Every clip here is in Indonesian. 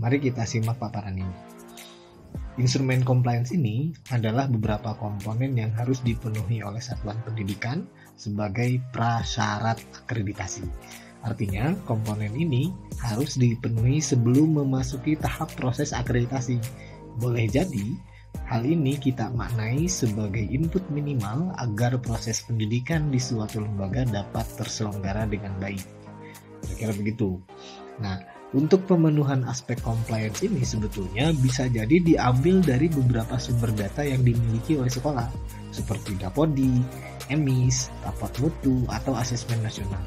Mari kita simak paparan ini. Instrumen compliance ini adalah beberapa komponen yang harus dipenuhi oleh satuan pendidikan sebagai prasyarat akreditasi. Artinya, komponen ini harus dipenuhi sebelum memasuki tahap proses akreditasi. Boleh jadi, hal ini kita maknai sebagai input minimal agar proses pendidikan di suatu lembaga dapat terselenggara dengan baik. Kira-kira begitu. Nah, untuk pemenuhan aspek compliance ini sebetulnya bisa jadi diambil dari beberapa sumber data yang dimiliki oleh sekolah, seperti Dapodi, EMIS, raport mutu, atau asesmen nasional.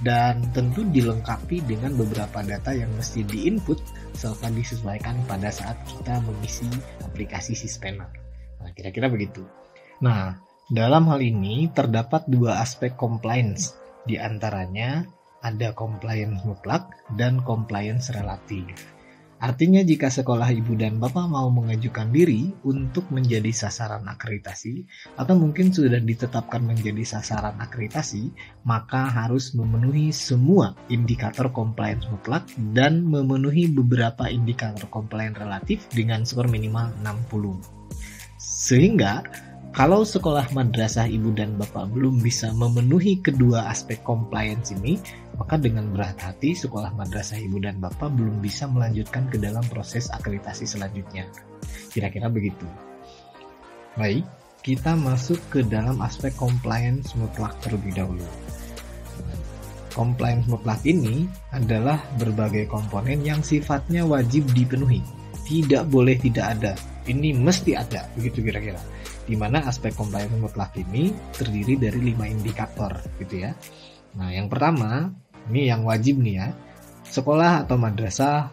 Dan tentu dilengkapi dengan beberapa data yang mesti diinput serta disesuaikan pada saat kita mengisi aplikasi Sispena. Nah, kira-kira begitu. Nah, dalam hal ini terdapat dua aspek compliance, di antaranya ada compliance mutlak dan compliance relatif. Artinya jika sekolah ibu dan bapak mau mengajukan diri untuk menjadi sasaran akreditasi atau mungkin sudah ditetapkan menjadi sasaran akreditasi, maka harus memenuhi semua indikator compliance mutlak dan memenuhi beberapa indikator compliance relatif dengan skor minimal 60. Sehingga kalau sekolah madrasah ibu dan bapak belum bisa memenuhi kedua aspek compliance ini, maka dengan berat hati sekolah madrasah ibu dan bapak belum bisa melanjutkan ke dalam proses akreditasi selanjutnya. Kira-kira begitu. Baik, kita masuk ke dalam aspek compliance mutlak terlebih dahulu. Compliance mutlak ini adalah berbagai komponen yang sifatnya wajib dipenuhi. Tidak boleh tidak ada. Ini mesti ada, begitu kira-kira. Di mana aspek compliance mutlak ini terdiri dari 5 indikator gitu ya. Nah, yang pertama, ini yang wajib nih ya. Sekolah atau madrasah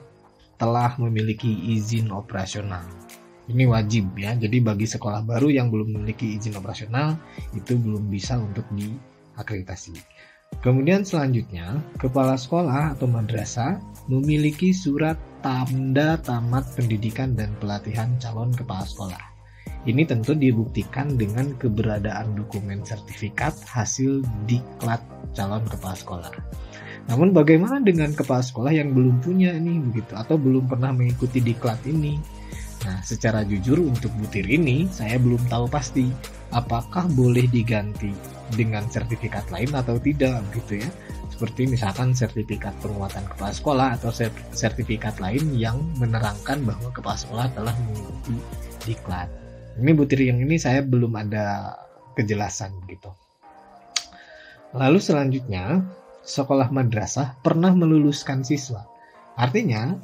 telah memiliki izin operasional. Ini wajib ya. Jadi bagi sekolah baru yang belum memiliki izin operasional itu belum bisa untuk diakreditasi. Kemudian selanjutnya, kepala sekolah atau madrasah memiliki surat tanda tamat pendidikan dan pelatihan calon kepala sekolah. Ini tentu dibuktikan dengan keberadaan dokumen sertifikat hasil diklat calon kepala sekolah. Namun bagaimana dengan kepala sekolah yang belum punya ini begitu atau belum pernah mengikuti diklat ini? Nah, secara jujur untuk butir ini saya belum tahu pasti apakah boleh diganti dengan sertifikat lain atau tidak gitu ya. Seperti misalkan sertifikat penguatan kepala sekolah atau sertifikat lain yang menerangkan bahwa kepala sekolah telah mengikuti diklat. Ini butir yang ini saya belum ada kejelasan gitu. Lalu selanjutnya, sekolah madrasah pernah meluluskan siswa. Artinya,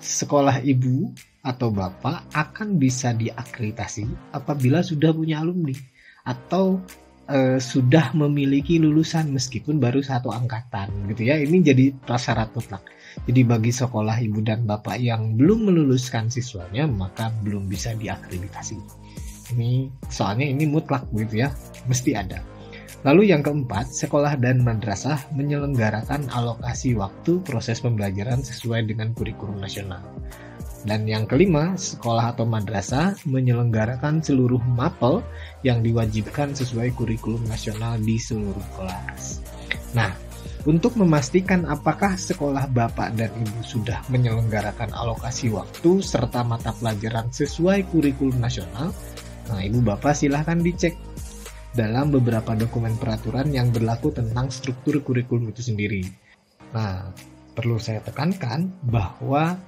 sekolah ibu atau bapak akan bisa diakreditasi apabila sudah punya alumni atau sudah memiliki lulusan meskipun baru satu angkatan gitu ya. Ini jadi prasyarat mutlak. Jadi bagi sekolah ibu dan bapak yang belum meluluskan siswanya maka belum bisa diakreditasi. Ini soalnya ini mutlak gitu ya, mesti ada. Lalu yang keempat, sekolah dan madrasah menyelenggarakan alokasi waktu proses pembelajaran sesuai dengan kurikulum nasional. Dan yang kelima, sekolah atau madrasah menyelenggarakan seluruh mapel yang diwajibkan sesuai kurikulum nasional di seluruh kelas. Nah, untuk memastikan apakah sekolah bapak dan ibu sudah menyelenggarakan alokasi waktu serta mata pelajaran sesuai kurikulum nasional, nah ibu bapak silahkan dicek dalam beberapa dokumen peraturan yang berlaku tentang struktur kurikulum itu sendiri. Nah, perlu saya tekankan bahwa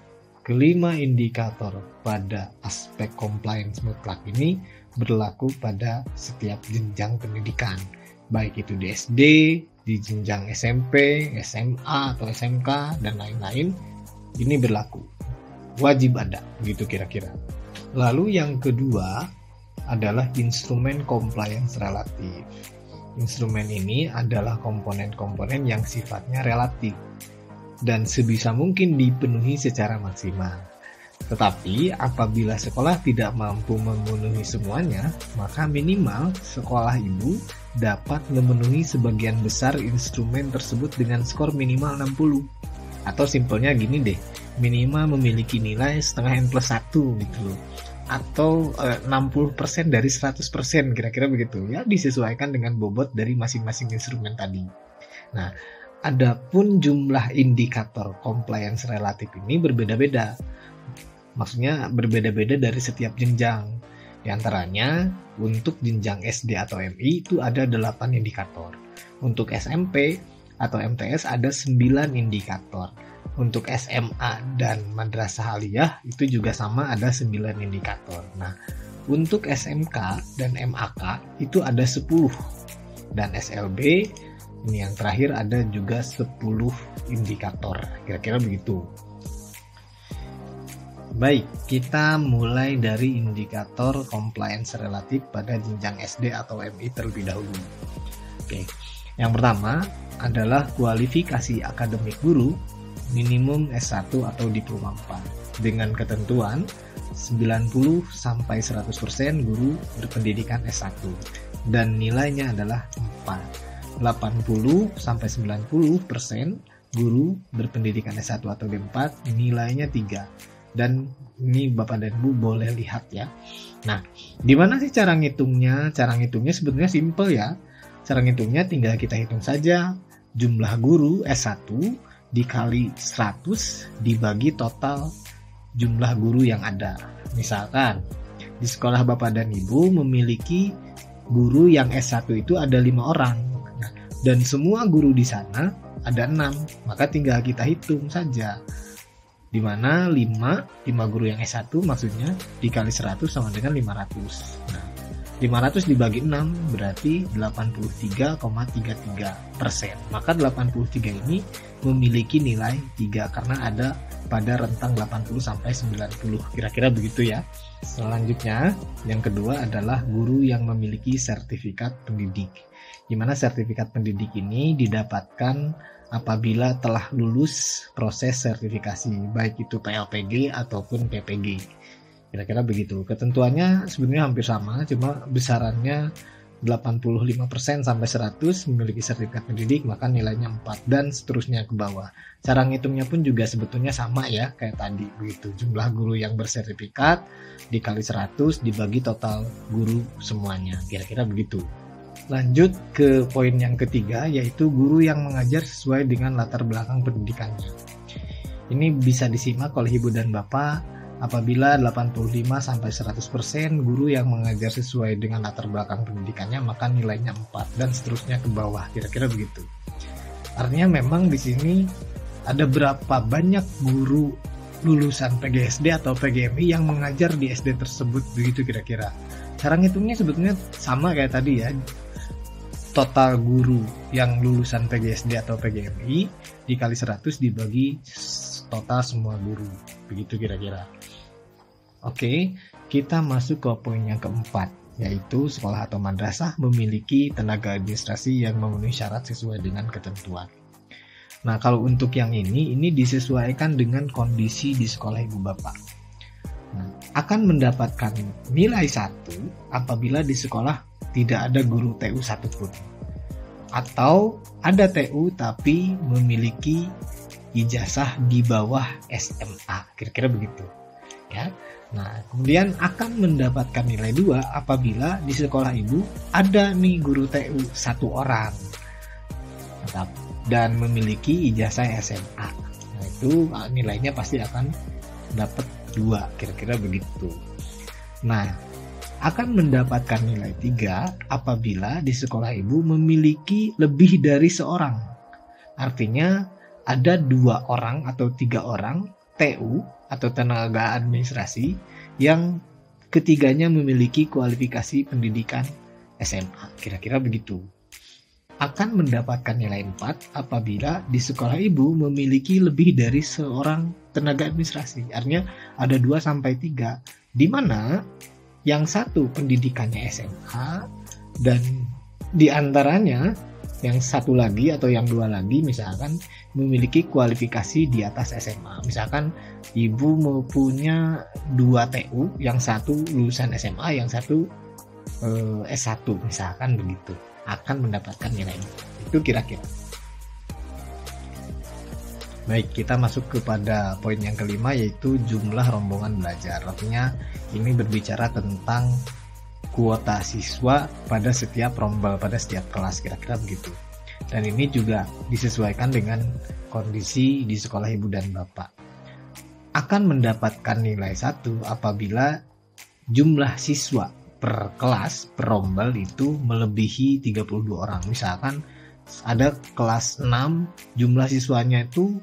kelima indikator pada aspek compliance mutlak ini berlaku pada setiap jenjang pendidikan, baik itu di SD, di jenjang SMP, SMA atau SMK dan lain-lain. Ini berlaku, wajib ada, gitu kira-kira. Lalu yang kedua adalah instrumen compliance relatif. Instrumen ini adalah komponen-komponen yang sifatnya relatif dan sebisa mungkin dipenuhi secara maksimal. Tetapi apabila sekolah tidak mampu memenuhi semuanya, maka minimal sekolah ibu dapat memenuhi sebagian besar instrumen tersebut dengan skor minimal 60. Atau simpelnya gini deh, minimal memiliki nilai setengah N+1 gitu loh. Atau 60% dari 100%, kira-kira begitu. Ya disesuaikan dengan bobot dari masing-masing instrumen tadi. Nah, Adapun jumlah indikator compliance relatif ini berbeda-beda. Maksudnya berbeda-beda dari setiap jenjang. Di antaranya untuk jenjang SD atau MI itu ada 8 indikator. Untuk SMP atau MTS ada 9 indikator. Untuk SMA dan madrasah aliyah itu juga sama, ada 9 indikator. Nah, untuk SMK dan MAK itu ada 10. Dan SLB ini yang terakhir ada juga 10 indikator. Kira-kira begitu. Baik, kita mulai dari indikator compliance relatif pada jenjang SD atau MI terlebih dahulu. Oke. Yang pertama adalah kualifikasi akademik guru minimum S1 atau diploma 4 dengan ketentuan 90 sampai 100% guru berpendidikan S1 dan nilainya adalah 4. 80 sampai 90% guru berpendidikan S1 atau D4 nilainya 3. Dan ini Bapak dan Ibu boleh lihat ya. Nah, gimana sih cara ngitungnya? Cara ngitungnya sebenarnya simple ya. Cara ngitungnya tinggal kita hitung saja jumlah guru S1 dikali 100 dibagi total jumlah guru yang ada. Misalkan di sekolah Bapak dan Ibu memiliki guru yang S1 itu ada 5 orang. Dan semua guru di sana ada 6, maka tinggal kita hitung saja. Di mana 5 guru yang S1 maksudnya dikali 100 sama dengan 500. Nah, 500 dibagi 6 berarti 83,33%. Maka 83 ini memiliki nilai 3 karena ada pada rentang 80 sampai 90. Kira-kira begitu ya. Selanjutnya, yang kedua adalah guru yang memiliki sertifikat pendidik. Di mana sertifikat pendidik ini didapatkan apabila telah lulus proses sertifikasi, baik itu PLPG ataupun PPG. Kira-kira begitu. Ketentuannya sebenarnya hampir sama, cuma besarannya 85% sampai 100 memiliki sertifikat pendidik, maka nilainya 4 dan seterusnya ke bawah. Cara ngitungnya pun juga sebetulnya sama ya, kayak tadi begitu. Jumlah guru yang bersertifikat dikali 100 dibagi total guru semuanya. Kira-kira begitu. Lanjut ke poin yang ketiga, yaitu guru yang mengajar sesuai dengan latar belakang pendidikannya. Ini bisa disimak oleh Ibu dan Bapak apabila 85-100% guru yang mengajar sesuai dengan latar belakang pendidikannya, maka nilainya 4 dan seterusnya ke bawah. Kira-kira begitu. Artinya memang di sini ada berapa banyak guru lulusan PGSD atau PGMI yang mengajar di SD tersebut, begitu kira-kira. Cara ngitungnya sebetulnya sama kayak tadi ya. Total guru yang lulusan PGSD atau PGMI dikali 100 dibagi total semua guru. Begitu kira-kira. Oke, kita masuk ke poin yang keempat, yaitu sekolah atau madrasah memiliki tenaga administrasi yang memenuhi syarat sesuai dengan ketentuan. Nah, kalau untuk yang ini disesuaikan dengan kondisi di sekolah Ibu Bapak. Nah, akan mendapatkan nilai 1 apabila di sekolah tidak ada guru TU satupun, atau ada TU tapi memiliki ijazah di bawah SMA, kira-kira begitu ya. Nah, kemudian akan mendapatkan nilai 2 apabila di sekolah Ibu ada nih guru TU 1 orang dan memiliki ijazah SMA. Nah, itu nilainya pasti akan dapat 2, kira-kira begitu. Nah, akan mendapatkan nilai 3 apabila di sekolah Ibu memiliki lebih dari seorang. Artinya ada 2 orang atau 3 orang TU atau tenaga administrasi yang ketiganya memiliki kualifikasi pendidikan SMA. Kira-kira begitu. Akan mendapatkan nilai 4 apabila di sekolah Ibu memiliki lebih dari seorang tenaga administrasi. Artinya ada 2 sampai 3, di mana yang satu pendidikannya SMA dan di antaranya yang satu lagi atau yang 2 lagi misalkan memiliki kualifikasi di atas SMA. Misalkan Ibu mau punya 2 TU, yang satu lulusan SMA, yang satu S1 misalkan begitu, akan mendapatkan nilai itu kira-kira. Baik, kita masuk kepada poin yang kelima, yaitu jumlah rombongan belajar. Artinya ini berbicara tentang kuota siswa pada setiap rombel, pada setiap kelas, kira-kira begitu. Dan ini juga disesuaikan dengan kondisi di sekolah ibu dan bapak. Akan mendapatkan nilai 1 apabila jumlah siswa per kelas, per rombel itu melebihi 32 orang. Misalkan ada kelas 6, jumlah siswanya itu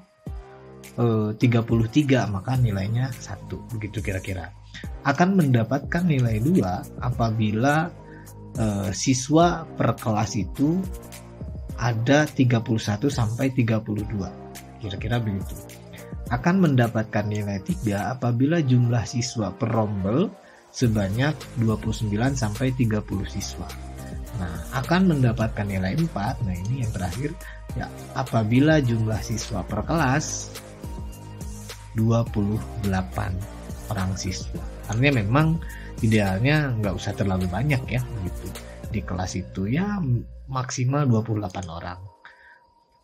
33, maka nilainya 1, begitu kira-kira. Akan mendapatkan nilai 2 apabila siswa per kelas itu ada 31 sampai 32, kira-kira begitu. Akan mendapatkan nilai 3 apabila jumlah siswa per rombel sebanyak 29 sampai 30 siswa. Nah, akan mendapatkan nilai 4, nah ini yang terakhir ya, apabila jumlah siswa per kelas 28 orang siswa. Artinya memang idealnya nggak usah terlalu banyak ya gitu. Di kelas itu ya maksimal 28 orang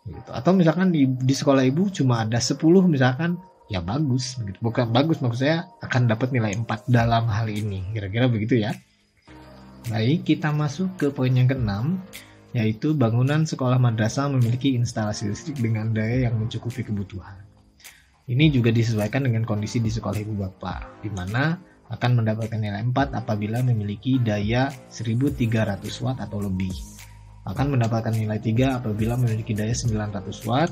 gitu. Atau misalkan di sekolah ibu cuma ada 10 misalkan, ya bagus gitu. Bukan bagus, maksud saya akan dapat nilai 4 dalam hal ini, kira-kira begitu ya. Baik, kita masuk ke poin yang ke-6, yaitu bangunan sekolah madrasah memiliki instalasi listrik dengan daya yang mencukupi kebutuhan. Ini juga disesuaikan dengan kondisi di sekolah ibu bapak, di mana akan mendapatkan nilai 4 apabila memiliki daya 1300 watt atau lebih. Akan mendapatkan nilai 3 apabila memiliki daya 900 watt,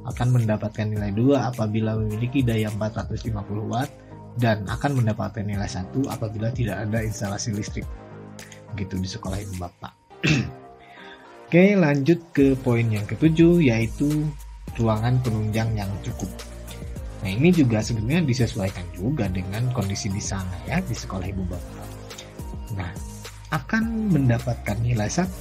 akan mendapatkan nilai 2 apabila memiliki daya 450 watt, dan akan mendapatkan nilai 1 apabila tidak ada instalasi listrik. Begitu di sekolah ibu bapak. Oke, lanjut ke poin yang ke-7, yaitu ruangan penunjang yang cukup. Nah, ini juga sebenarnya disesuaikan juga dengan kondisi di sana ya, di sekolah ibu bapak. Nah, akan mendapatkan nilai 1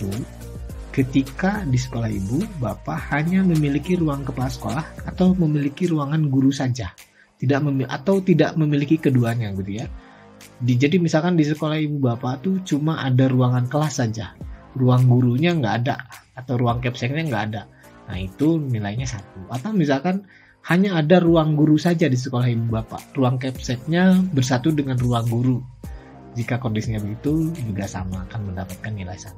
ketika di sekolah ibu bapak hanya memiliki ruang kepala sekolah atau memiliki ruangan guru saja, tidak memiliki keduanya gitu ya. Jadi misalkan di sekolah ibu bapak tuh cuma ada ruangan kelas saja, ruang gurunya nggak ada atau ruang capseknya nggak ada. Nah, itu nilainya 1. Atau misalkan hanya ada ruang guru saja di sekolah ibu bapak, ruang capseknya bersatu dengan ruang guru. Jika kondisinya begitu juga sama, akan mendapatkan nilai 1.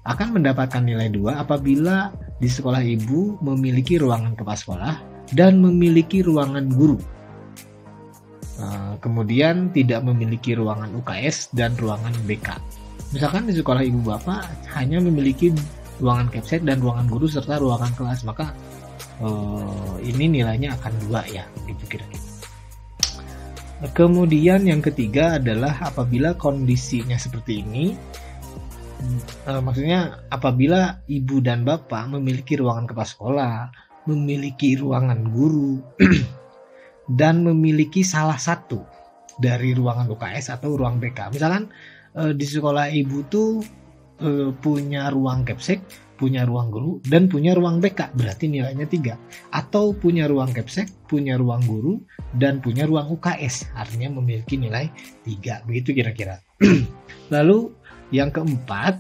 Akan mendapatkan nilai 2 apabila di sekolah ibu memiliki ruangan kepala sekolah dan memiliki ruangan guru. Kemudian tidak memiliki ruangan UKS dan ruangan BK. Misalkan di sekolah ibu bapak hanya memiliki ruangan capsek dan ruangan guru serta ruangan kelas, maka ini nilainya akan 2 ya, gitu kira-kira. Kemudian yang ketiga adalah apabila kondisinya seperti ini, maksudnya apabila ibu dan bapak memiliki ruangan kepala sekolah, memiliki ruangan guru, dan memiliki salah satu dari ruangan UKS atau ruang BK. Misalkan di sekolah ibu tuh punya ruang capsek, punya ruang guru, dan punya ruang BK, berarti nilainya 3. Atau punya ruang capsek, punya ruang guru, dan punya ruang UKS, artinya memiliki nilai 3. Begitu kira-kira. Lalu yang keempat,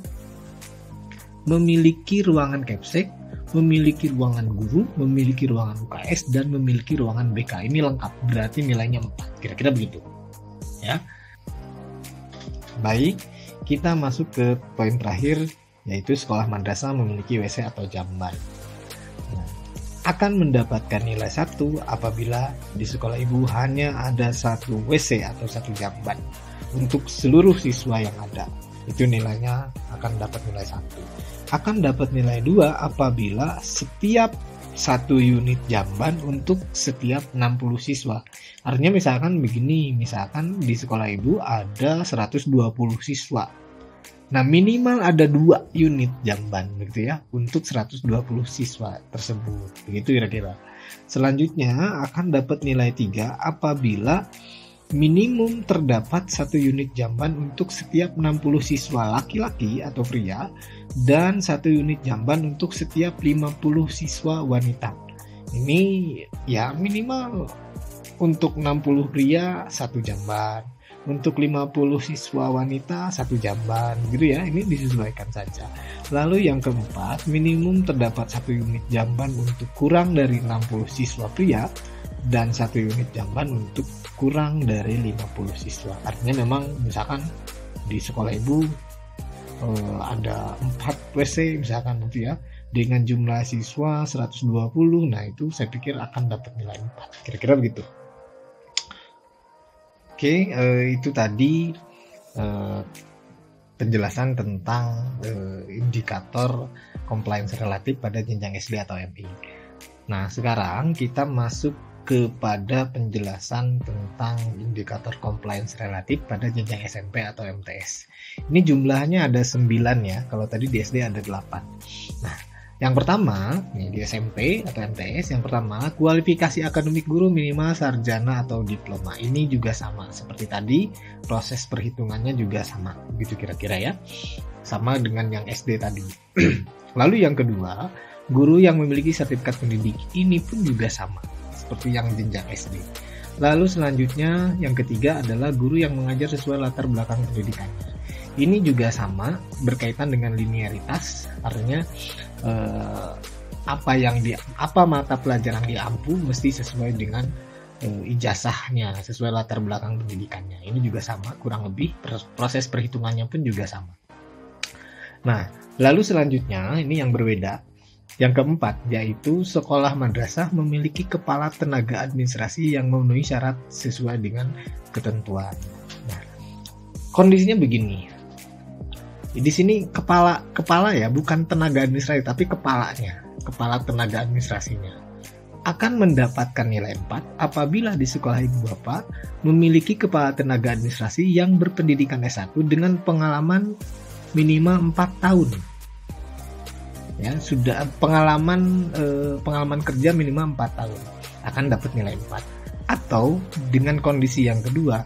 memiliki ruangan capsek, memiliki ruangan guru, memiliki ruangan UKS, dan memiliki ruangan BK. Ini lengkap, berarti nilainya 4. Kira-kira begitu. Ya. Baik, kita masuk ke poin terakhir, yaitu sekolah madrasah memiliki WC atau jamban. Nah, akan mendapatkan nilai 1 apabila di sekolah ibu hanya ada 1 WC atau 1 jamban untuk seluruh siswa yang ada. Itu nilainya akan dapat nilai 1. Akan dapat nilai 2 apabila setiap 1 unit jamban untuk setiap 60 siswa. Artinya misalkan begini, misalkan di sekolah ibu ada 120 siswa. Nah, minimal ada 2 unit jamban gitu ya untuk 120 siswa tersebut. Begitu kira-kira. Selanjutnya akan dapat nilai 3 apabila minimum terdapat 1 unit jamban untuk setiap 60 siswa laki-laki atau pria dan 1 unit jamban untuk setiap 50 siswa wanita. Ini ya minimal untuk 60 pria 1 jamban, untuk 50 siswa wanita 1 jamban gitu ya. Ini disesuaikan saja. Lalu yang keempat, minimum terdapat 1 unit jamban untuk kurang dari 60 siswa pria dan 1 unit jamban untuk kurang dari 50 siswa. Artinya memang misalkan di sekolah ibu ada 4 WC misalkan gitu ya, dengan jumlah siswa 120, nah itu saya pikir akan dapat nilai 4. Kira-kira begitu. Oke, itu tadi penjelasan tentang indikator compliance relatif pada jenjang SD atau MI. Nah, sekarang kita masuk kepada penjelasan tentang indikator compliance relatif pada jenjang SMP atau MTS. Ini jumlahnya ada 9 ya, kalau tadi di SD ada 8. Nah, yang pertama, nih di SMP atau MTS, yang pertama kualifikasi akademik guru minimal sarjana atau diploma. Ini juga sama seperti tadi, proses perhitungannya juga sama, begitu kira-kira ya. Sama dengan yang SD tadi. Lalu yang kedua, guru yang memiliki sertifikat pendidik. Ini pun juga sama seperti yang jenjang SD. Lalu selanjutnya yang ketiga adalah guru yang mengajar sesuai latar belakang pendidikannya. Ini juga sama, berkaitan dengan linearitas, artinya apa mata pelajaran diampu mesti sesuai dengan ijazahnya, sesuai latar belakang pendidikannya. Ini juga sama, kurang lebih proses perhitungannya pun juga sama. Nah, lalu selanjutnya ini yang berbeda. Yang keempat, yaitu sekolah madrasah memiliki kepala tenaga administrasi yang memenuhi syarat sesuai dengan ketentuan. Nah, kondisinya begini. Di sini kepala ya, bukan tenaga administrasi, tapi kepalanya, kepala tenaga administrasinya akan mendapatkan nilai 4 apabila di sekolah ibu bapak memiliki kepala tenaga administrasi yang berpendidikan S1 dengan pengalaman minimal 4 tahun. Ya, sudah pengalaman kerja minimal 4 tahun akan dapat nilai 4. Atau dengan kondisi yang kedua,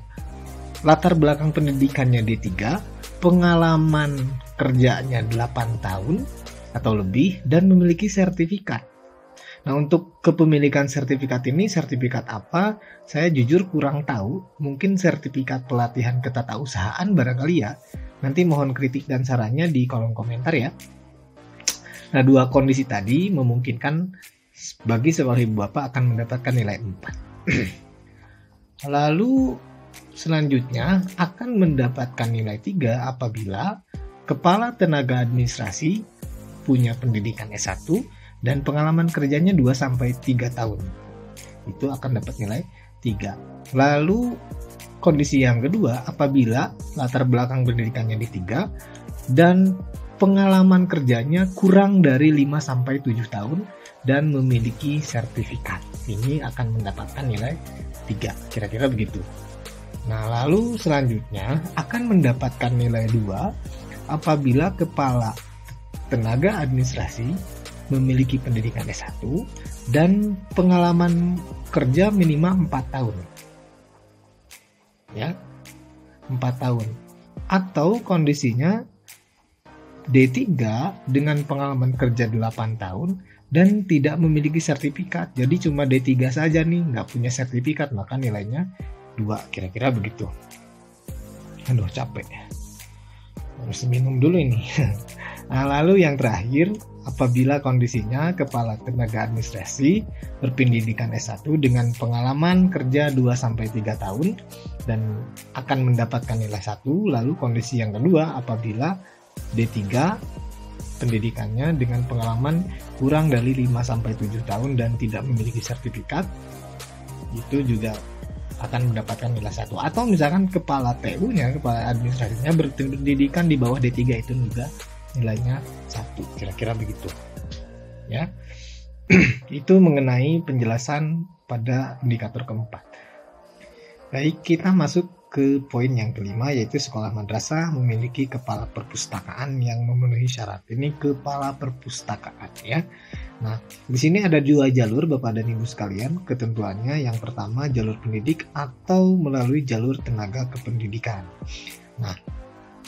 latar belakang pendidikannya D3, pengalaman kerjanya 8 tahun atau lebih dan memiliki sertifikat. Nah, untuk kepemilikan sertifikat ini, sertifikat apa? Saya jujur kurang tahu. Mungkin sertifikat pelatihan ketatausahaan barangkali ya. Nanti mohon kritik dan sarannya di kolom komentar ya. Nah, dua kondisi tadi memungkinkan bagi sekolah ibu bapak akan mendapatkan nilai 4. Lalu selanjutnya akan mendapatkan nilai 3 apabila kepala tenaga administrasi punya pendidikan S1 dan pengalaman kerjanya 2-3 tahun. Itu akan dapat nilai 3. Lalu kondisi yang kedua apabila latar belakang pendidikannya D3 dan pengalaman kerjanya kurang dari 5-7 tahun dan memiliki sertifikat. Ini akan mendapatkan nilai 3. Kira-kira begitu. Nah, lalu selanjutnya akan mendapatkan nilai 2 apabila kepala tenaga administrasi memiliki pendidikan S1 dan pengalaman kerja minimal 4 tahun. Ya, 4 tahun. Atau kondisinya D3 dengan pengalaman kerja 8 tahun dan tidak memiliki sertifikat. Jadi cuma D3 saja nih, nggak punya sertifikat, maka nilainya 2. Kira-kira begitu. Aduh, capek. Harus minum dulu ini. Nah, lalu yang terakhir, apabila kondisinya kepala tenaga administrasi berpendidikan S1 dengan pengalaman kerja 2-3 tahun dan akan mendapatkan nilai 1. Lalu kondisi yang kedua, apabila D3 pendidikannya dengan pengalaman kurang dari 5-7 tahun dan tidak memiliki sertifikat, itu juga akan mendapatkan nilai 1. Atau misalkan kepala TU-nya, kepala administrasinya berpendidikan di bawah D3, itu juga nilainya 1. Kira-kira begitu ya. Itu mengenai penjelasan pada indikator keempat. Baik, kita masuk ke poin yang kelima, yaitu sekolah madrasah memiliki kepala perpustakaan yang memenuhi syarat. Ini kepala perpustakaan ya. Nah, di sini ada 2 jalur Bapak dan Ibu sekalian. Ketentuannya yang pertama jalur pendidik atau melalui jalur tenaga kependidikan. Nah,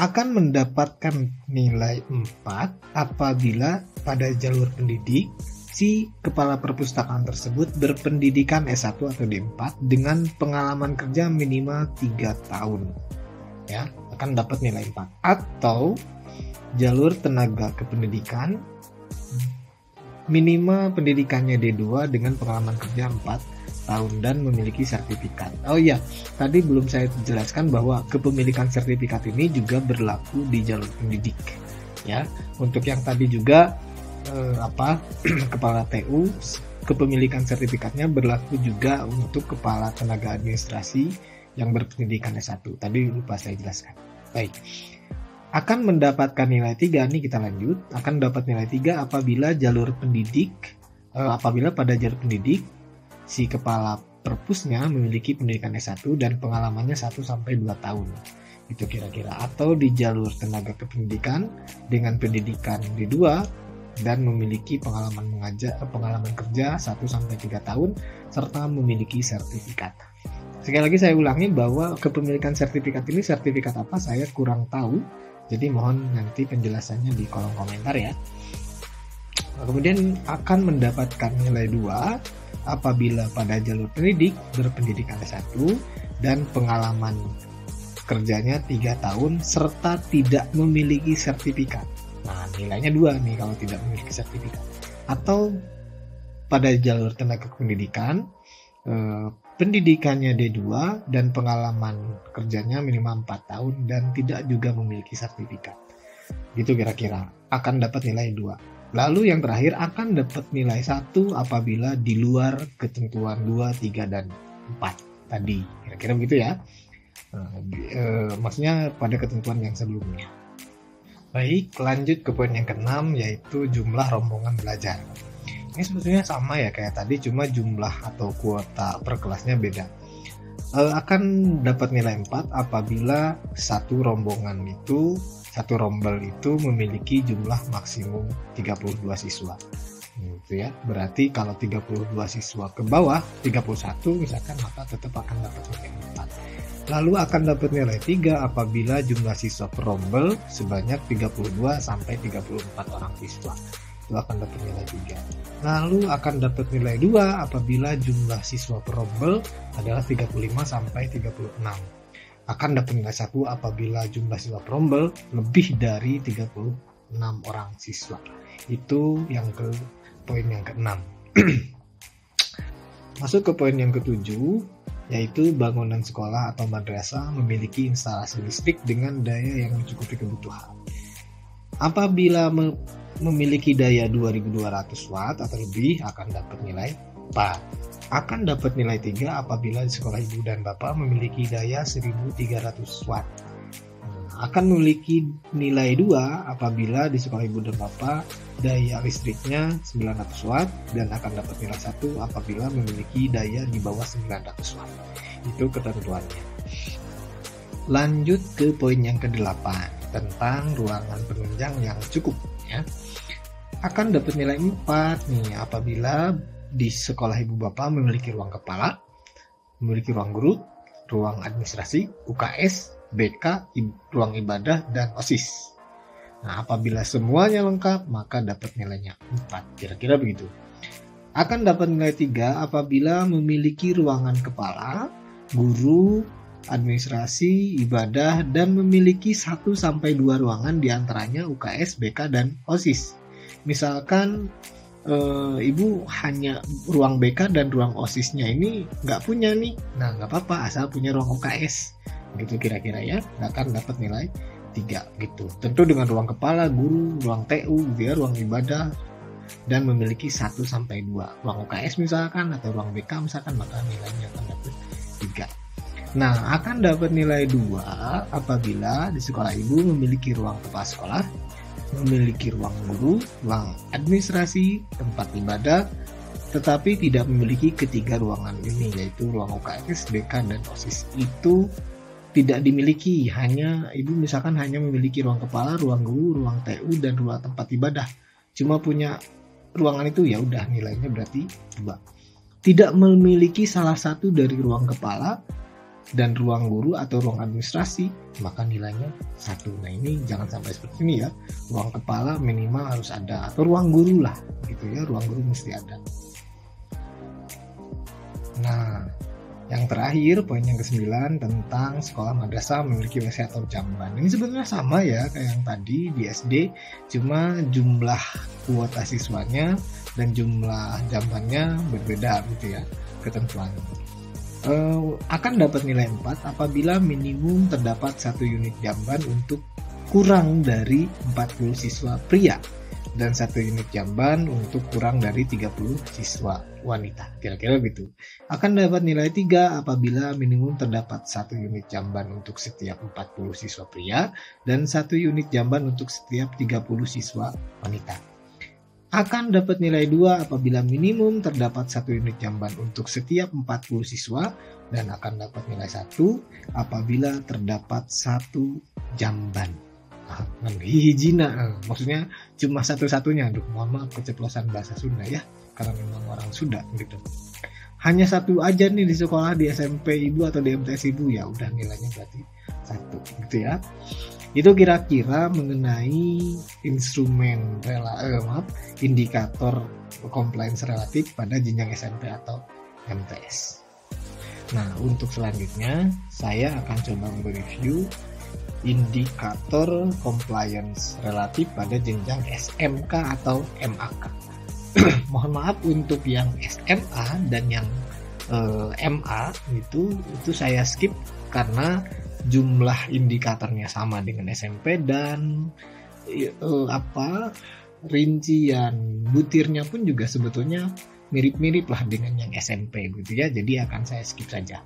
akan mendapatkan nilai 4 apabila pada jalur pendidik si kepala perpustakaan tersebut berpendidikan S1 atau D4 dengan pengalaman kerja minimal 3 tahun. Ya, akan dapat nilai 4. Atau jalur tenaga kependidikan minimal pendidikannya D2 dengan pengalaman kerja 4 tahun dan memiliki sertifikat. Oh iya, tadi belum saya jelaskan bahwa kepemilikan sertifikat ini juga berlaku di jalur pendidik. Ya, untuk yang tadi juga kepala TU, kepemilikan sertifikatnya berlaku juga untuk kepala tenaga administrasi yang berpendidikan S1. Tadi lupa saya jelaskan. Baik. Akan mendapatkan nilai 3, nih kita lanjut. Akan dapat nilai 3 apabila pada jalur pendidik si kepala perpusnya memiliki pendidikan S1 dan pengalamannya 1-2 tahun. Itu kira-kira. Atau di jalur tenaga kependidikan dengan pendidikan D2 dan memiliki pengalaman kerja 1-3 tahun serta memiliki sertifikat. Sekali lagi saya ulangi bahwa kepemilikan sertifikat ini sertifikat apa saya kurang tahu. Jadi mohon nanti penjelasannya di kolom komentar ya. Kemudian akan mendapatkan nilai 2 apabila pada jalur pendidik berpendidikan S1 dan pengalaman kerjanya 3 tahun serta tidak memiliki sertifikat. Nah, nilainya 2 nih kalau tidak memiliki sertifikat. Atau pada jalur tenaga pendidikan pendidikannya D2 dan pengalaman kerjanya minimal 4 tahun dan tidak juga memiliki sertifikat. Gitu kira-kira. Akan dapat nilai 2. Lalu yang terakhir akan dapat nilai 1 apabila di luar ketentuan 2, 3, dan 4 tadi. Kira-kira begitu ya. Maksudnya pada ketentuan yang sebelumnya. Baik, lanjut ke poin yang ke-6 yaitu jumlah rombongan belajar. Ini sebetulnya sama ya kayak tadi, cuma jumlah atau kuota per kelasnya beda. Akan dapat nilai 4 apabila satu rombel itu memiliki jumlah maksimum 32 siswa. Gitu ya. Berarti kalau 32 siswa ke bawah 31 misalkan, maka tetap akan dapat nilai 4. Lalu akan dapat nilai 3 apabila jumlah siswa per rombel sebanyak 32-34 orang siswa. Itu akan dapat nilai 3. Lalu akan dapat nilai 2 apabila jumlah siswa per rombel adalah 35-36. Akan dapat nilai 1 apabila jumlah siswa per rombel lebih dari 36 orang siswa. Itu yang ke poin yang ke-6. Masuk ke poin yang ke-7, yaitu bangunan sekolah atau madrasah memiliki instalasi listrik dengan daya yang mencukupi kebutuhan. Apabila memiliki daya 2200 watt atau lebih akan dapat nilai 4. Akan dapat nilai 3 apabila di sekolah ibu dan bapak memiliki daya 1300 watt. Akan memiliki nilai 2 apabila di sekolah ibu dan bapak daya listriknya 900 watt dan akan dapat nilai 1 apabila memiliki daya di bawah 900 watt. Itu ketentuannya. Lanjut ke poin yang ke-8 tentang ruangan penunjang yang cukup ya. Akan dapat nilai 4 nih apabila di sekolah ibu bapak memiliki ruang kepala, memiliki ruang guru, ruang administrasi, UKS, BK, ruang ibadah, dan OSIS. Nah, apabila semuanya lengkap, maka dapat nilainya 4. Kira-kira begitu. Akan dapat nilai 3 apabila memiliki ruangan kepala, guru, administrasi, ibadah, dan memiliki 1-2 ruangan diantaranya UKS, BK, dan OSIS. Misalkan ibu hanya ruang BK dan ruang OSIS-nya ini nggak punya nih. Nah, nggak apa-apa asal punya ruang UKS. Gitu kira-kira ya, akan dapat nilai 3 gitu. Tentu dengan ruang kepala, guru, ruang TU, ruang ibadah, dan memiliki 1-2 ruang UKS misalkan atau ruang BK misalkan, maka nilainya akan dapat 3. Nah, akan dapat nilai 2 apabila di sekolah ibu memiliki ruang kepala sekolah, memiliki ruang guru, ruang administrasi, tempat ibadah, tetapi tidak memiliki ketiga ruangan ini, yaitu ruang UKS, BK, dan OSIS. Itu tidak dimiliki, hanya ibu misalkan hanya memiliki ruang kepala, ruang guru, ruang TU, dan ruang tempat ibadah. Cuma punya ruangan itu, ya udah nilainya berarti 2. Tidak memiliki salah satu dari ruang kepala dan ruang guru atau ruang administrasi, maka nilainya 1. Nah, ini jangan sampai seperti ini ya. Ruang kepala minimal harus ada, atau ruang guru lah gitu ya, ruang guru mesti ada. Nah, yang terakhir poin yang ke-9 tentang sekolah madrasah memiliki WC atau jamban. Ini sebenarnya sama ya kayak yang tadi di SD, cuma jumlah kuota siswanya dan jumlah jambannya berbeda gitu ya ketentuannya. Akan dapat nilai 4 apabila minimum terdapat 1 unit jamban untuk kurang dari 40 siswa pria dan 1 unit jamban untuk kurang dari 30 siswa wanita. Kira-kira gitu. Akan dapat nilai 3 apabila minimum terdapat 1 unit jamban untuk setiap 40 siswa pria dan 1 unit jamban untuk setiap 30 siswa wanita. Akan dapat nilai 2 apabila minimum terdapat 1 unit jamban untuk setiap 40 siswa dan akan dapat nilai 1 apabila terdapat 1 jamban. Hijina, maksudnya cuma satu-satunya. Mohon maaf keceplosan bahasa Sunda ya, karena memang orang Sunda gitu. Hanya 1 aja nih di sekolah, di SMP ibu atau di MTS ibu, ya udah nilainya berarti 1 gitu ya. Itu kira-kira mengenai indikator compliance relatif pada jenjang SMP atau MTS. Nah, untuk selanjutnya saya akan coba mereview indikator compliance relatif pada jenjang SMK atau MAK. Mohon maaf untuk yang SMA dan yang MA itu saya skip karena jumlah indikatornya sama dengan SMP dan rincian butirnya pun juga sebetulnya mirip-mirip lah dengan yang SMP gitu ya. Jadi akan saya skip saja.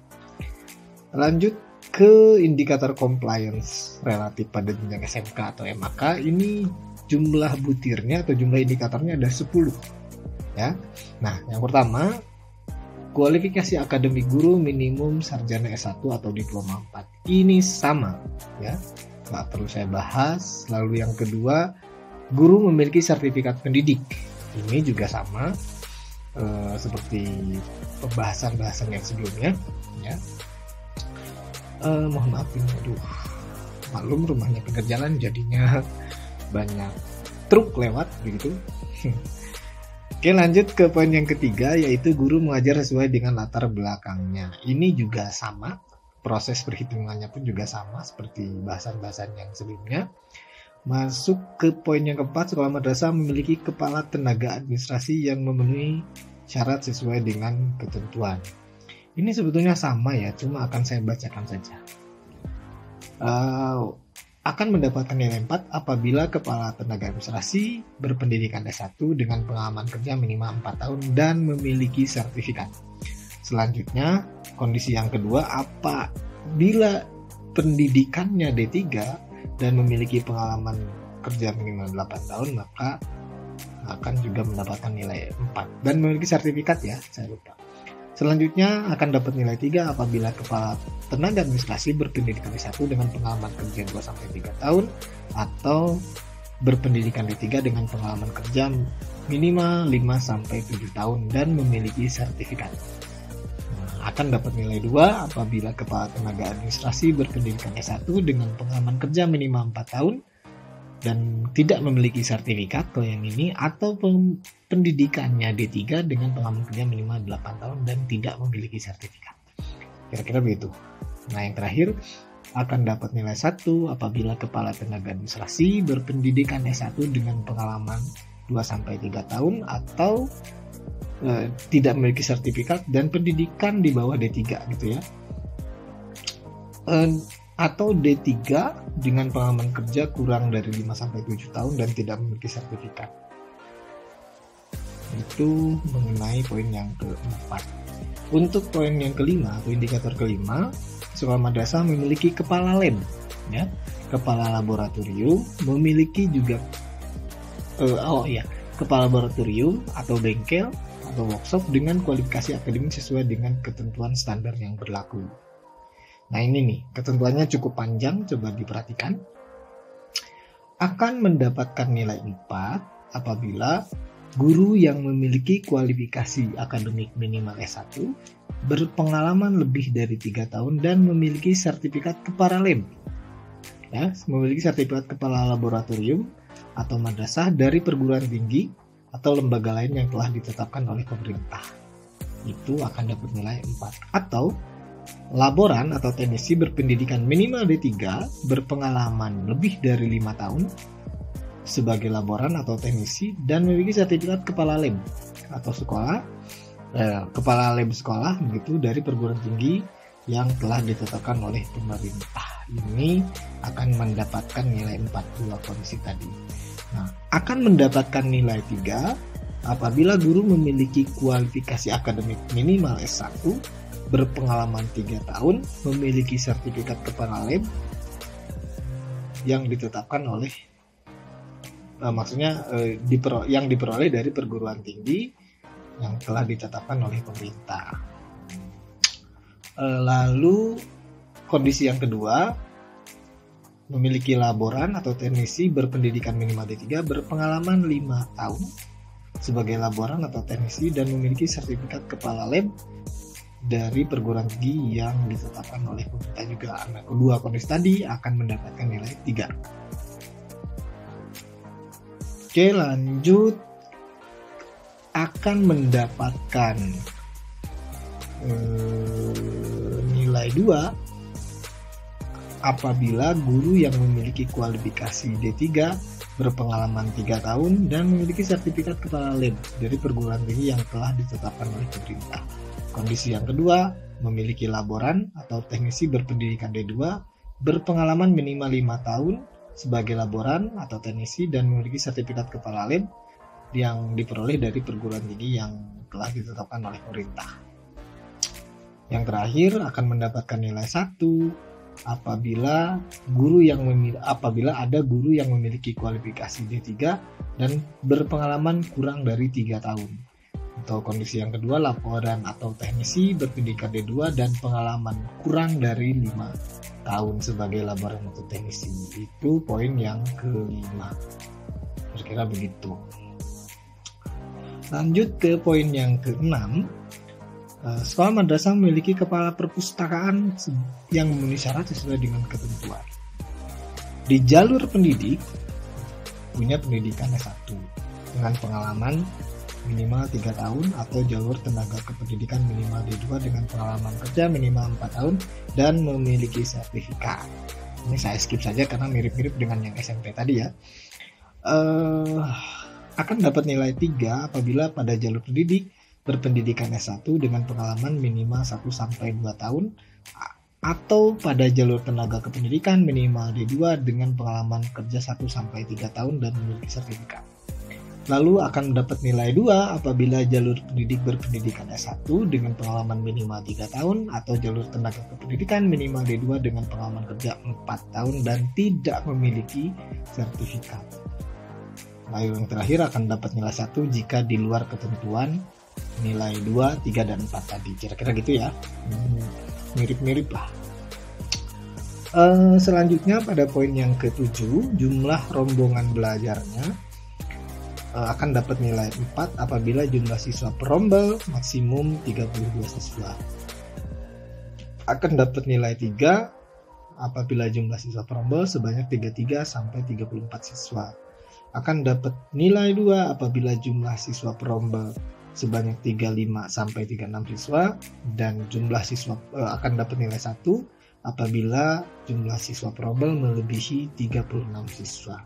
Lanjut ke indikator compliance relatif pada jenjang SMK atau MAK. Ini jumlah butirnya atau jumlah indikatornya ada 10 ya. Nah, yang pertama, kualifikasi akademik guru minimum sarjana S1 atau diploma 4. Ini sama ya, nggak perlu saya bahas. Lalu yang kedua, guru memiliki sertifikat pendidik. Ini juga sama seperti pembahasan-bahasan yang sebelumnya ya. Mohon maaf ini, maklum rumahnya pinggir jalan jadinya banyak truk lewat begitu. Oke, lanjut ke poin yang ketiga, yaitu guru mengajar sesuai dengan latar belakangnya. Ini juga sama, proses perhitungannya pun juga sama seperti bahasan-bahasan yang sebelumnya. Masuk ke poin yang keempat, sekolah madrasah memiliki kepala tenaga administrasi yang memenuhi syarat sesuai dengan ketentuan. Ini sebetulnya sama ya, cuma akan saya bacakan saja. Akan mendapatkan nilai 4 apabila kepala tenaga administrasi berpendidikan S1 dengan pengalaman kerja minimal 4 tahun dan memiliki sertifikat. Selanjutnya, kondisi yang kedua, apabila pendidikannya D3 dan memiliki pengalaman kerja minimal 8 tahun, maka akan juga mendapatkan nilai 4 dan memiliki sertifikat ya, saya lupa. Selanjutnya akan dapat nilai 3 apabila kepala tenaga administrasi berpendidikan D1 dengan pengalaman kerja 2-3 tahun atau berpendidikan D3 dengan pengalaman kerja minimal 5-7 tahun dan memiliki sertifikat. Akan dapat nilai 2 apabila kepala tenaga administrasi berpendidikan S1 dengan pengalaman kerja minimal 4 tahun dan tidak memiliki sertifikat kalau yang ini, atau pendidikannya D3 dengan pengalaman kerja minimal 8 tahun dan tidak memiliki sertifikat. Kira-kira begitu. Nah, yang terakhir akan dapat nilai 1 apabila kepala tenaga administrasi berpendidikan S1 dengan pengalaman 2-3 tahun atau tidak memiliki sertifikat dan pendidikan di bawah D3 gitu ya. Atau D3 dengan pengalaman kerja kurang dari 5-7 tahun dan tidak memiliki sertifikat. Itu mengenai poin yang keempat. Untuk poin yang kelima atau indikator kelima, sekolah madrasah memiliki kepala lab ya, kepala laboratorium, memiliki juga kepala laboratorium atau bengkel atau workshop dengan kualifikasi akademik sesuai dengan ketentuan standar yang berlaku. Nah, ini nih, ketentuannya cukup panjang, coba diperhatikan. Akan mendapatkan nilai 4 apabila guru yang memiliki kualifikasi akademik minimal S1, berpengalaman lebih dari 3 tahun dan memiliki sertifikat kepala lab. Ya, memiliki sertifikat kepala laboratorium atau madrasah dari perguruan tinggi atau lembaga lain yang telah ditetapkan oleh pemerintah. Itu akan dapat nilai 4. Atau laboran atau teknisi berpendidikan minimal D3 berpengalaman lebih dari 5 tahun sebagai laboran atau teknisi dan memiliki sertifikat kepala lab atau kepala lab sekolah begitu dari perguruan tinggi yang telah ditetapkan oleh pemerintah. Ini akan mendapatkan nilai 4 dua kondisi tadi. Nah, akan mendapatkan nilai 3 apabila guru memiliki kualifikasi akademik minimal S1, berpengalaman 3 tahun, memiliki sertifikat kepala lab yang ditetapkan oleh yang diperoleh dari perguruan tinggi yang telah ditetapkan oleh pemerintah. Lalu kondisi yang kedua, memiliki laboran atau teknisi berpendidikan minimal D3, berpengalaman 5 tahun sebagai laboran atau teknisi dan memiliki sertifikat kepala lab dari perguruan tinggi yang ditetapkan oleh pemerintah juga. Nah, kedua kondisi tadi akan mendapatkan nilai 3. Oke, lanjut. Akan mendapatkan nilai 2 apabila guru yang memiliki kualifikasi D3, berpengalaman 3 tahun, dan memiliki sertifikat kepala lab dari perguruan tinggi yang telah ditetapkan oleh pemerintah. Kondisi yang kedua, memiliki laboran atau teknisi berpendidikan D2, berpengalaman minimal 5 tahun sebagai laboran atau teknisi dan memiliki sertifikat kepala lab yang diperoleh dari perguruan tinggi yang telah ditetapkan oleh pemerintah. Yang terakhir, akan mendapatkan nilai 1 apabila ada guru yang memiliki kualifikasi D3 dan berpengalaman kurang dari 3 tahun. Atau kondisi yang kedua, laporan atau teknisi berpendidikan D2 dan pengalaman kurang dari 5 tahun sebagai laboran atau teknisi. Itu poin yang kelima. Kira-kira begitu. Lanjut ke poin yang keenam. Sekolah madrasah memiliki kepala perpustakaan yang memenuhi syarat sesuai dengan ketentuan. Di jalur pendidik, punya pendidikan S1 dengan pengalaman minimal 3 tahun, atau jalur tenaga kependidikan minimal D2 dengan pengalaman kerja minimal 4 tahun dan memiliki sertifikat. Ini saya skip saja karena mirip-mirip dengan yang SMP tadi ya. Akan dapat nilai 3 apabila pada jalur pendidik berpendidikan S1 dengan pengalaman minimal 1-2 tahun, atau pada jalur tenaga kependidikan minimal D2 dengan pengalaman kerja 1-3 tahun dan memiliki sertifikat. Lalu akan mendapat nilai 2 apabila jalur pendidik berpendidikan S1 dengan pengalaman minimal 3 tahun, atau jalur tenaga kependidikan minimal D2 dengan pengalaman kerja 4 tahun dan tidak memiliki sertifikat. Lalu yang terakhir akan dapat nilai 1 jika di luar ketentuan nilai 2, 3, dan 4 tadi. Kira-kira gitu ya. Mirip-mirip lah. Selanjutnya pada poin yang ke-7, jumlah rombongan belajarnya akan dapat nilai 4 apabila jumlah siswa perombel maksimum 32 siswa. Akan dapat nilai 3 apabila jumlah siswa perombel sebanyak 33 sampai 34 siswa. Akan dapat nilai 2 apabila jumlah siswa perombel sebanyak 35 sampai 36 siswa, dan jumlah siswa akan dapat nilai 1 apabila jumlah siswa perombel melebihi 36 siswa.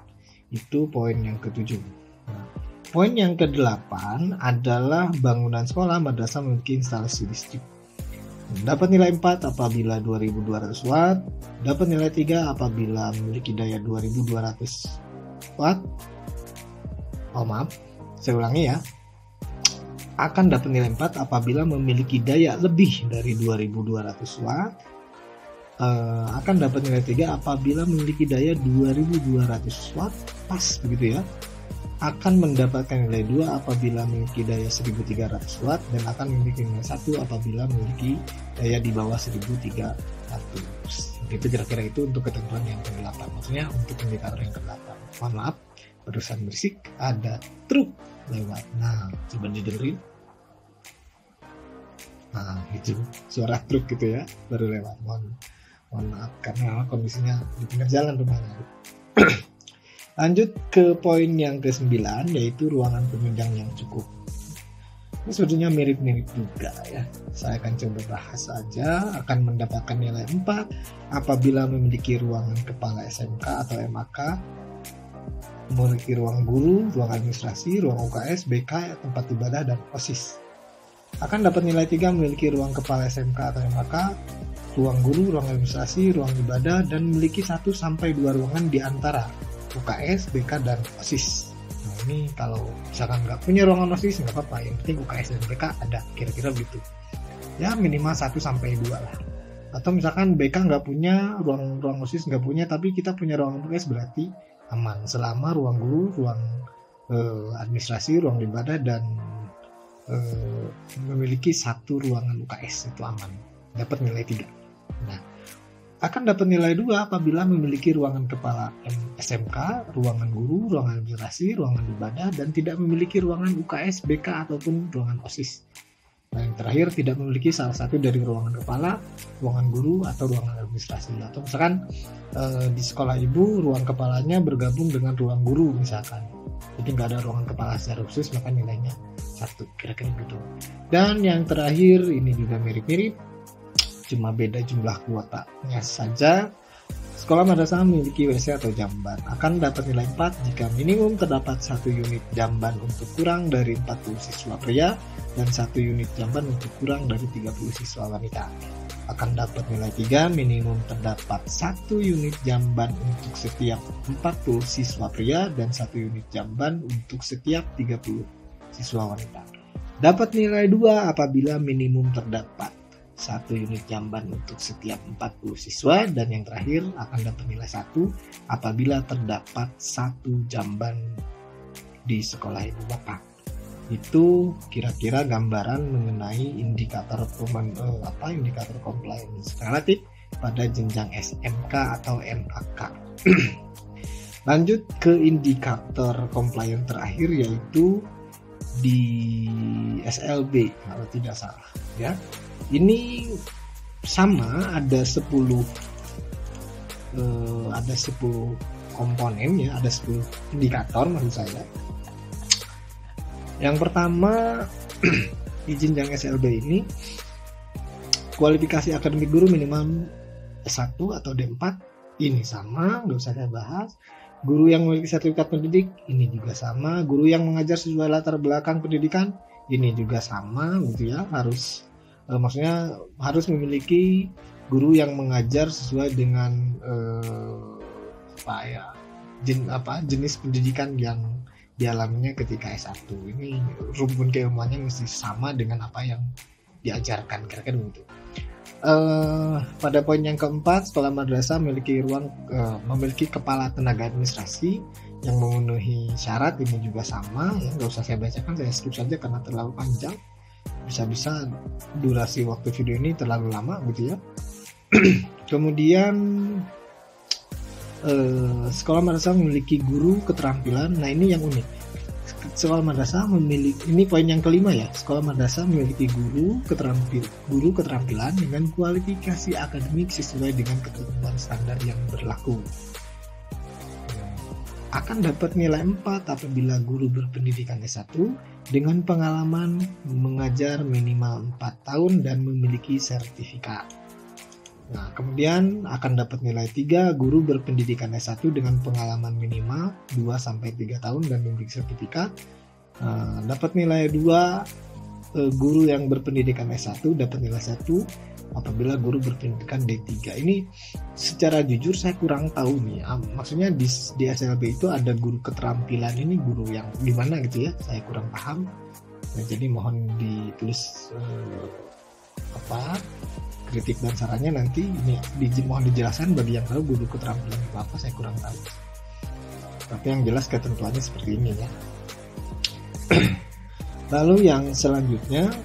Itu poin yang ke-7. Nah, poin yang ke-8 adalah bangunan sekolah madrasah memiliki instalasi listrik. Dapat nilai 4 apabila 2200 watt, dapat nilai 3 apabila memiliki daya 2200 watt. Saya ulangi ya. Akan dapat nilai 4 apabila memiliki daya lebih dari 2200 watt. Akan dapat nilai 3 apabila memiliki daya 2200 watt, pas begitu ya. Akan mendapatkan nilai 2 apabila memiliki daya 1300 watt, dan akan memiliki nilai 1 apabila memiliki daya di bawah 1300. Itu kira-kira itu untuk ketentuan yang ke-8. Maksudnya untuk indikator yang ke-8. Mohon maaf, barusan berisik ada truk lewat. Nah, coba didengerin. Nah, itu suara truk gitu ya, baru lewat. Mohon maaf karena kondisinya di pinggir jalan rumahnya. Lanjut ke poin yang ke-9, yaitu ruangan penunjang yang cukup. Ini sebetulnya mirip-mirip juga ya. Saya akan coba bahas saja. Akan mendapatkan nilai 4 apabila memiliki ruangan kepala SMK atau MAK, memiliki ruang guru, ruang administrasi, ruang UKS, BK, tempat ibadah, dan OSIS. Akan dapat nilai 3 memiliki ruang kepala SMK atau MAK, ruang guru, ruang administrasi, ruang ibadah, dan memiliki 1-2 ruangan di antara UKS, BK, dan OSIS. Nah ini kalau misalkan nggak punya ruangan OSIS nggak apa-apa, yang penting UKS dan BK ada, kira-kira begitu. Ya minimal 1-2 lah. Atau misalkan BK nggak punya, ruang OSIS nggak punya, tapi kita punya ruangan UKS, berarti aman. Selama ruang guru, ruang administrasi, ruang ibadah, dan memiliki 1 ruangan UKS, itu aman, dapat nilai 3. Nah, akan dapat nilai 2 apabila memiliki ruangan kepala SMK, ruangan guru, ruangan administrasi, ruangan ibadah, dan tidak memiliki ruangan UKS, BK, ataupun ruangan OSIS. Nah, yang terakhir tidak memiliki salah satu dari ruangan kepala, ruangan guru, atau ruangan administrasi. Atau misalkan di sekolah ibu ruang kepalanya bergabung dengan ruang guru misalkan, jadi nggak ada ruangan kepala secara khusus, maka nilainya 1, kira-kira gitu. Dan yang terakhir ini juga mirip-mirip, cuma beda jumlah kuotanya saja. Sekolah madrasah memiliki WC atau jamban akan dapat nilai 4 jika minimum terdapat 1 unit jamban untuk kurang dari 40 siswa pria dan 1 unit jamban untuk kurang dari 30 siswa wanita. Akan dapat nilai 3 minimum terdapat 1 unit jamban untuk setiap 40 siswa pria dan 1 unit jamban untuk setiap 30 siswa wanita. Dapat nilai 2 apabila minimum terdapat 1 unit jamban untuk setiap 40 siswa, dan yang terakhir akan dapat nilai 1 apabila terdapat 1 jamban di sekolah ibu bapak. Itu kira-kira gambaran mengenai indikator indikator compliance relatif pada jenjang SMK atau MAK. Lanjut ke indikator compliance terakhir, yaitu di SLB kalau tidak salah ya. Ini sama, ada 10 komponen ya, ada 10 indikator maksud saya. Yang pertama di jenjang SLB ini, kualifikasi akademik guru minimal S1 atau D4, ini sama, nggak usah saya bahas. Guru yang memiliki sertifikat pendidik, ini juga sama. Guru yang mengajar sesuai latar belakang pendidikan, ini juga sama gitu ya, maksudnya harus memiliki guru yang mengajar sesuai dengan jenis pendidikan yang dialaminya ketika S1. Ini rumpun keilmuannya mesti sama dengan apa yang diajarkan, kira-kira begitu. Pada poin yang keempat, sekolah madrasah memiliki kepala tenaga administrasi yang memenuhi syarat, ini juga sama ya, nggak usah saya bacakan, saya skip saja karena terlalu panjang. Bisa-bisa durasi waktu video ini terlalu lama gitu ya. Kemudian sekolah madrasah memiliki guru keterampilan. Nah ini yang unik, sekolah madrasah memiliki, ini poin yang kelima ya, sekolah madrasah memiliki guru keterampilan dengan kualifikasi akademik sesuai dengan ketentuan standar yang berlaku. Akan dapat nilai 4 apabila guru berpendidikan S1 dengan pengalaman mengajar minimal 4 tahun dan memiliki sertifikat. Nah, kemudian akan dapat nilai 3 guru berpendidikan S1 dengan pengalaman minimal 2-3 tahun dan memiliki sertifikat. Dapat nilai 2 guru yang berpendidikan S1 dapat nilai 1 apabila guru berpendidikan D3. Ini secara jujur saya kurang tahu nih. Maksudnya di SLB itu ada guru keterampilan, ini guru yang gimana gitu ya, saya kurang paham. Nah, jadi mohon ditulis kritik dan sarannya nanti, ini mohon dijelaskan bagi yang tahu guru keterampilan itu apa, saya kurang tahu. Tapi yang jelas ketentuannya seperti ini ya. Lalu yang selanjutnya,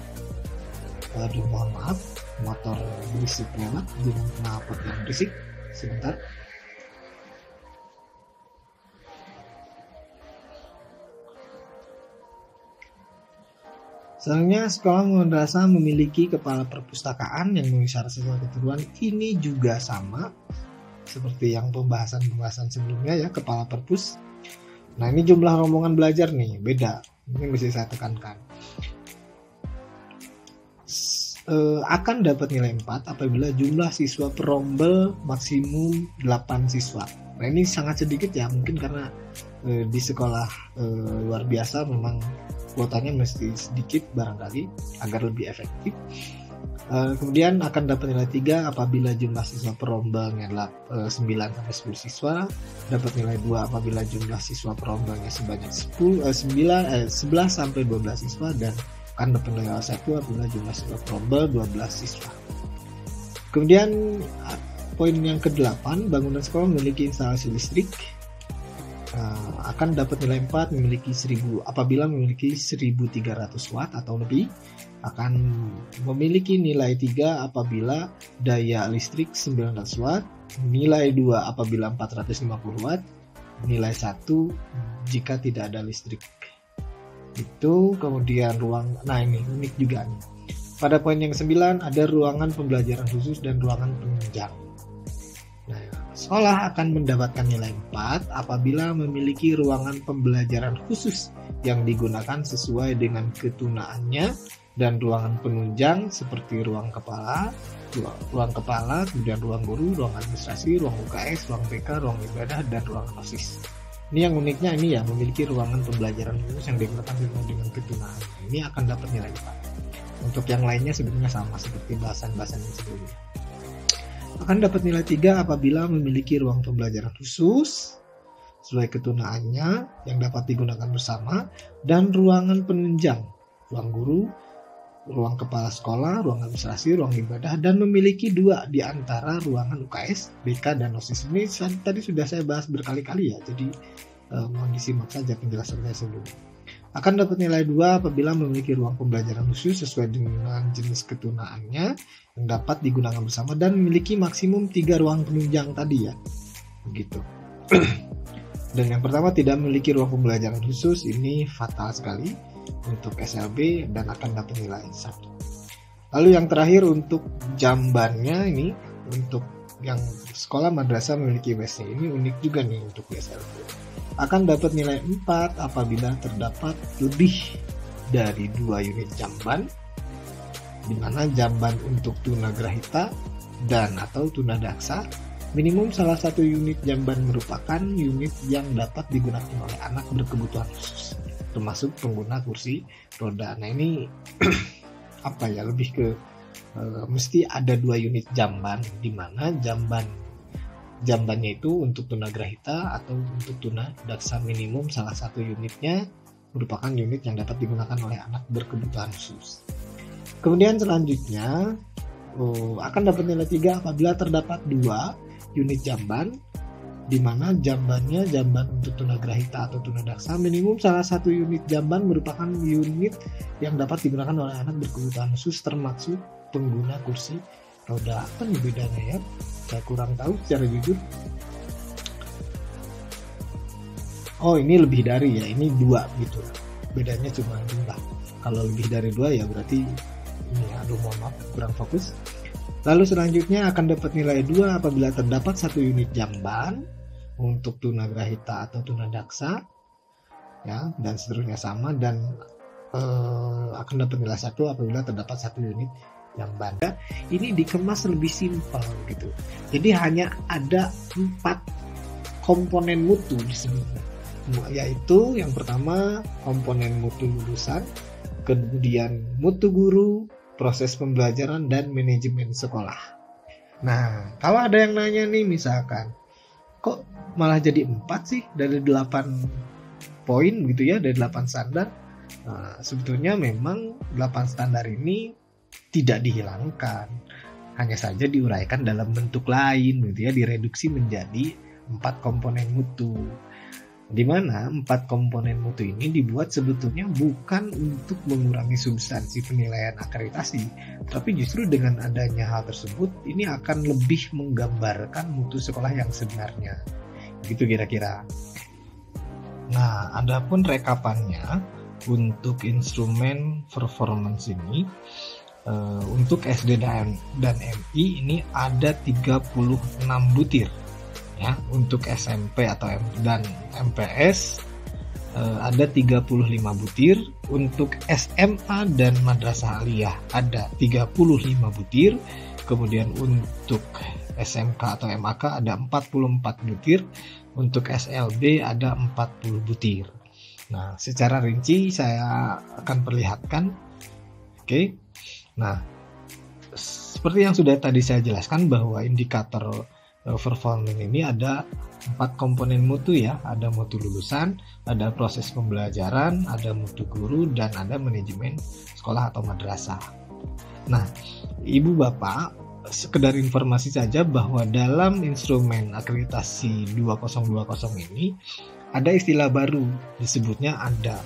mohon maaf, motor berisik lewat, jangan knalpot yang berisik, sebentar. Selanjutnya, sekolah madrasah memiliki kepala perpustakaan yang memenuhi syarat sesuai ketentuan. Ini juga sama seperti yang pembahasan sebelumnya ya, kepala perpus. Nah ini jumlah rombongan belajar nih, beda. Ini mesti saya tekankan. Akan dapat nilai 4 apabila jumlah siswa perombel maksimum 8 siswa. Nah ini sangat sedikit ya, mungkin karena di sekolah luar biasa memang kuotanya mesti sedikit barangkali agar lebih efektif. Kemudian akan dapat nilai 3 apabila jumlah siswa perombangnya adalah 9 sampai 10 siswa, dapat nilai 2 apabila jumlah siswa perombangnya sebanyak 11 sampai 12 siswa, dan akan dapat nilai 1 apabila jumlah siswa perombang 12 siswa. Kemudian poin yang ke-8, bangunan sekolah memiliki instalasi listrik, akan dapat nilai 4 apabila memiliki 1300 watt atau lebih, akan memiliki nilai 3 apabila daya listrik 900 watt, nilai 2 apabila 450 watt, nilai 1 jika tidak ada listrik. Itu kemudian ini unik juga nih. Pada poin yang 9 ada ruangan pembelajaran khusus dan ruangan penunjang. Nah, sekolah akan mendapatkan nilai 4 apabila memiliki ruangan pembelajaran khusus yang digunakan sesuai dengan ketunaannya, dan ruangan penunjang seperti ruang kepala, kemudian ruang guru, ruang administrasi, ruang UKS, ruang BK, ruang ibadah, dan ruang OSIS. Ini yang uniknya ini ya, memiliki ruangan pembelajaran khusus yang digunakan sesuai dengan ketunaan. Ini akan dapat nilai 4. Untuk yang lainnya sebenarnya sama seperti bahasan-bahasan yang sebelumnya. Akan dapat nilai 3 apabila memiliki ruang pembelajaran khusus sesuai ketunaannya yang dapat digunakan bersama, dan ruangan penunjang, ruang guru, ruang kepala sekolah, ruang administrasi, ruang ibadah, dan memiliki 2 di antara ruangan UKS, BK, dan OSIS. Ini tadi sudah saya bahas berkali-kali ya, jadi mohon disimak saja penjelasan saya sebelumnya. Akan dapat nilai 2 apabila memiliki ruang pembelajaran khusus sesuai dengan jenis ketunaannya yang dapat digunakan bersama, dan memiliki maksimum 3 ruang penunjang tadi ya. Begitu. Dan yang pertama, tidak memiliki ruang pembelajaran khusus, ini fatal sekali untuk SLB dan akan dapat nilai 1. Lalu yang terakhir untuk jambannya, ini untuk yang sekolah madrasah memiliki WC, ini unik juga nih untuk SLB. Akan dapat nilai 4 apabila terdapat lebih dari 2 unit jamban, di mana jamban untuk tunagrahita dan atau tunadaksa, minimum salah satu unit jamban merupakan unit yang dapat digunakan oleh anak berkebutuhan khusus, termasuk pengguna kursi roda. Nah ini lebih ke mesti ada 2 unit jamban, di mana jambannya itu untuk tunagrahita atau untuk tunadaksa, minimum salah satu unitnya merupakan unit yang dapat digunakan oleh anak berkebutuhan khusus. Kemudian selanjutnya akan dapat nilai 3 apabila terdapat 2 unit jamban, di mana jambannya jamban untuk tunagrahita atau tunadaksa, minimum salah satu unit jamban merupakan unit yang dapat digunakan oleh anak berkebutuhan khusus, termasuk pengguna kursi roda. Apa nih bedanya ya? Saya kurang tahu secara jujur. Oh, ini lebih dari ya, ini 2 gitu. Bedanya cuma jumlah. Kalau lebih dari 2 ya berarti ini, mohon maaf kurang fokus. Lalu selanjutnya akan dapat nilai 2 apabila terdapat 1 unit jamban untuk tunagrahita atau tunadaksa ya, dan seterusnya sama, dan akan dapat nilai 1 apabila terdapat 1 unit jamban. Ini dikemas lebih simpel gitu. Jadi hanya ada 4 komponen mutu disebutnya, yaitu yang pertama komponen mutu lulusan, kemudian mutu guru, proses pembelajaran, dan manajemen sekolah. Nah, kalau ada yang nanya nih, misalkan kok malah jadi 4 sih dari 8 poin gitu ya, dari 8 standar. Nah, sebetulnya memang 8 standar ini tidak dihilangkan, hanya saja diuraikan dalam bentuk lain gitu ya, direduksi menjadi 4 komponen mutu. Di mana 4 komponen mutu ini dibuat sebetulnya bukan untuk mengurangi substansi penilaian akreditasi, tapi justru dengan adanya hal tersebut ini akan lebih menggambarkan mutu sekolah yang sebenarnya. Gitu kira-kira. Nah, adapun rekapannya untuk instrumen performance ini untuk SD dan MI ini ada 36 butir. Ya, untuk SMP atau dan MPS ada 35 butir, untuk SMA dan Madrasah Aliyah ada 35 butir, kemudian untuk SMK atau MAK ada 44 butir, untuk SLB ada 40 butir. Nah, secara rinci saya akan perlihatkan. Oke. Nah, seperti yang sudah tadi saya jelaskan bahwa indikator performing ini ada 4 komponen mutu ya, ada mutu lulusan, ada proses pembelajaran, ada mutu guru, dan ada manajemen sekolah atau madrasah. Nah, Ibu Bapak, sekedar informasi saja bahwa dalam instrumen akreditasi 2020 ini ada istilah baru, disebutnya ada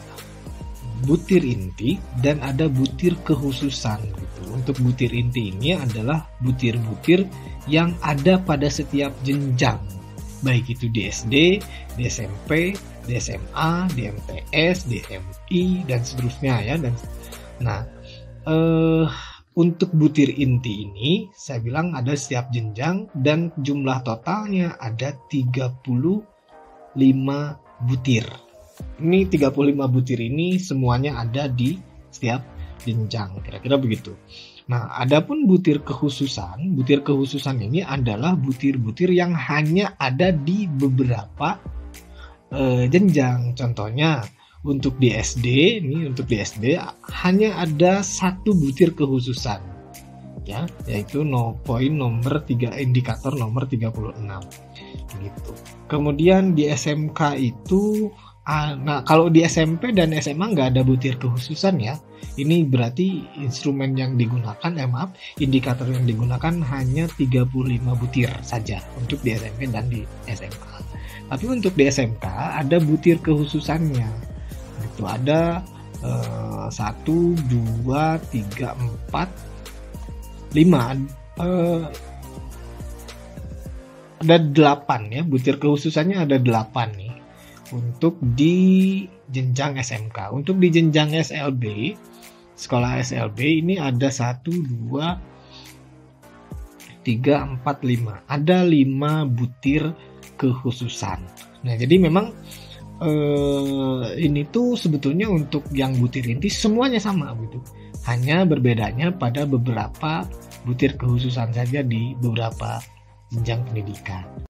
butir inti dan ada butir kekhususan gitu. Untuk butir inti ini adalah butir-butir yang ada pada setiap jenjang, baik itu di SD, di SMP, di SMA, di MTS, di MI, dan seterusnya ya. Untuk butir inti ini saya bilang ada setiap jenjang dan jumlah totalnya ada 35 butir. Ini 35 butir ini semuanya ada di setiap jenjang, kira-kira begitu. Nah, adapun butir kekhususan ini adalah butir-butir yang hanya ada di beberapa jenjang. Contohnya untuk di SD, hanya ada 1 butir kekhususan, ya, yaitu poin nomor 3, indikator nomor 36, gitu. Kemudian di SMK itu, nah kalau di SMP dan SMA nggak ada butir kekhususan ya. Ini berarti instrumen yang digunakan, indikator yang digunakan hanya 35 butir saja untuk di SMP dan di SMA. Tapi untuk di SMK ada butir kekhususannya. Itu ada 1, 2, 3, 4, 5. Ada 8 ya, butir kekhususannya ada 8 nih. Untuk di jenjang SMK. Untuk di jenjang SLB, sekolah SLB ini ada 1, 2, 3, 4, 5. Ada 5 butir kekhususan. Nah, jadi memang ini tuh sebetulnya untuk yang butir inti semuanya sama gitu. Hanya berbedanya pada beberapa butir kekhususan saja di beberapa jenjang pendidikan.